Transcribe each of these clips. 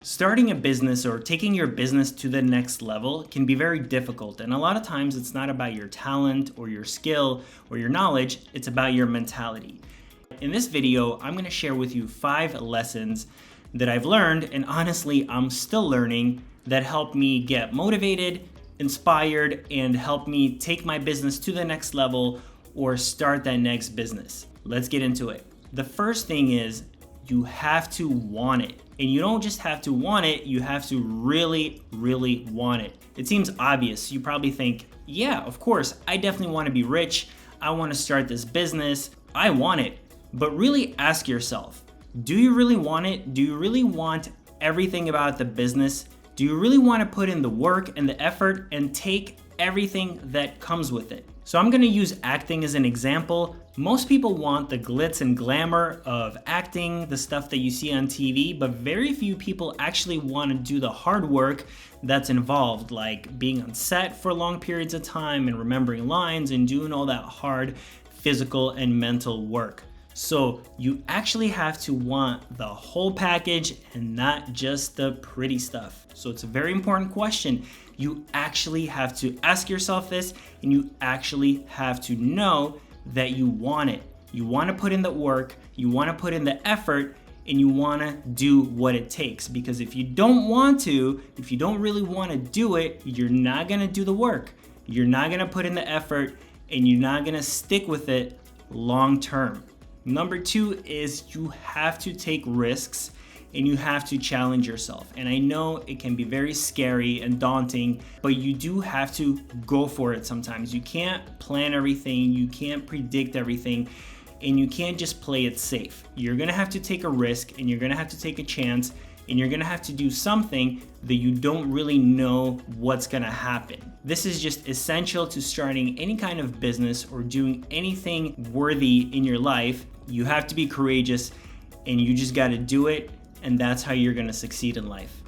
Starting a business or taking your business to the next level can be very difficult, and a lot of times it's not about your talent or your skill or your knowledge, it's about your mentality. In this video, I'm going to share with you 5 lessons that I've learned, and honestly, I'm still learning, that help me get motivated, inspired, and help me take my business to the next level or start that next business. Let's get into it. The first thing is you have to want it. And you don't just have to want it, you have to really, really want it. It seems obvious. You probably think, yeah, of course, I definitely want to be rich. I want to start this business. I want it. But really ask yourself, do you really want it? Do you really want everything about the business? Do you really want to put in the work and the effort and take everything that comes with it? So I'm going to use acting as an example. Most people want the glitz and glamour of acting, the stuff that you see on TV, but very few people actually want to do the hard work that's involved, like being on set for long periods of time and remembering lines and doing all that hard physical and mental work. So you actually have to want the whole package and not just the pretty stuff. So it's a very important question. You actually have to ask yourself this, and you actually have to know that you want it. You want to put in the work, you want to put in the effort, and you want to do what it takes. Because if you don't want to, if you don't really want to do it, you're not going to do the work. You're not going to put in the effort, and you're not going to stick with it long term. Number 2 is you have to take risks and you have to challenge yourself. And I know it can be very scary and daunting, but you do have to go for it sometimes. You can't plan everything, you can't predict everything, and you can't just play it safe. You're gonna have to take a risk and you're gonna have to take a chance, and you're gonna have to do something that you don't really know what's gonna happen. This is just essential to starting any kind of business or doing anything worthy in your life. You have to be courageous and you just gotta do it, and that's how you're gonna succeed in life.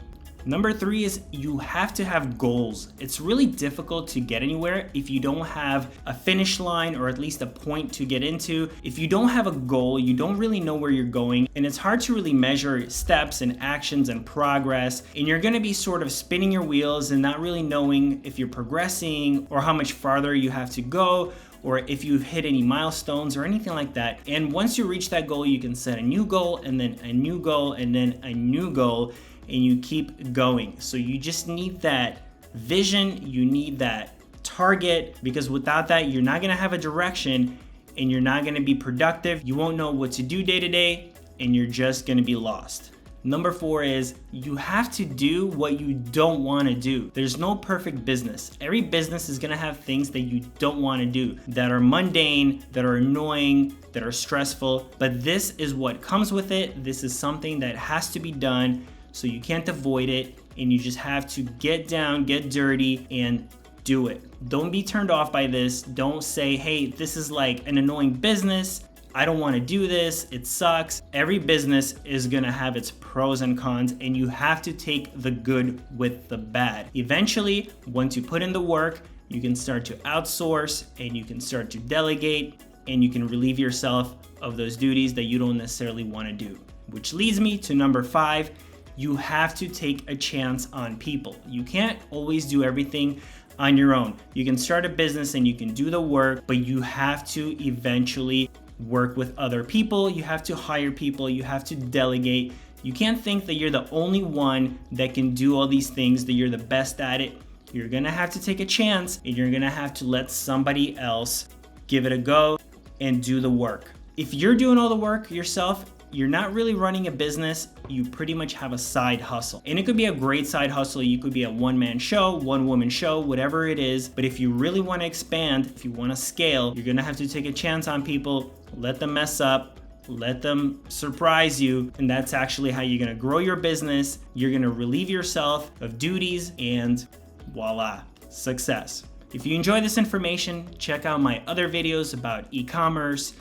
Number 3 is you have to have goals. It's really difficult to get anywhere if you don't have a finish line or at least a point to get into. If you don't have a goal, you don't really know where you're going, and it's hard to really measure steps and actions and progress, and you're gonna be sort of spinning your wheels and not really knowing if you're progressing or how much farther you have to go, or if you've hit any milestones or anything like that. And once you reach that goal, you can set a new goal and then a new goal and then a new goal, and you keep going. So you just need that vision, you need that target, because without that, you're not gonna have a direction and you're not gonna be productive. You won't know what to do day to day, and you're just gonna be lost. Number 4 is you have to do what you don't want to do. There's no perfect business. Every business is going to have things that you don't want to do, that are mundane, that are annoying, that are stressful, but this is what comes with it. This is something that has to be done, so you can't avoid it, and you just have to get down, get dirty, and do it. Don't be turned off by this. Don't say, hey, this is like an annoying business, I don't want to do this, it sucks. Every business is going to have its pros and cons, and you have to take the good with the bad. Eventually, once you put in the work, you can start to outsource and you can start to delegate, and you can relieve yourself of those duties that you don't necessarily want to do. Which leads me to number 5, you have to take a chance on people. You can't always do everything on your own. You can start a business and you can do the work, but you have to eventually work with other people, you have to hire people, you have to delegate. You can't think that you're the only one that can do all these things, that you're the best at it. You're gonna have to take a chance, and you're gonna have to let somebody else give it a go and do the work. If you're doing all the work yourself, you're not really running a business, you pretty much have a side hustle. And it could be a great side hustle, you could be a one-man show, one-woman show, whatever it is. But if you really want to expand, if you want to scale, you're gonna have to take a chance on people, let them mess up, let them surprise you, and that's actually how you're gonna grow your business. You're gonna relieve yourself of duties, and voila, success. If you enjoy this information, check out my other videos about e-commerce,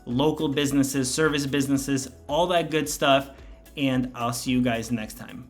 local businesses, service businesses, all that good stuff, and I'll see you guys next time.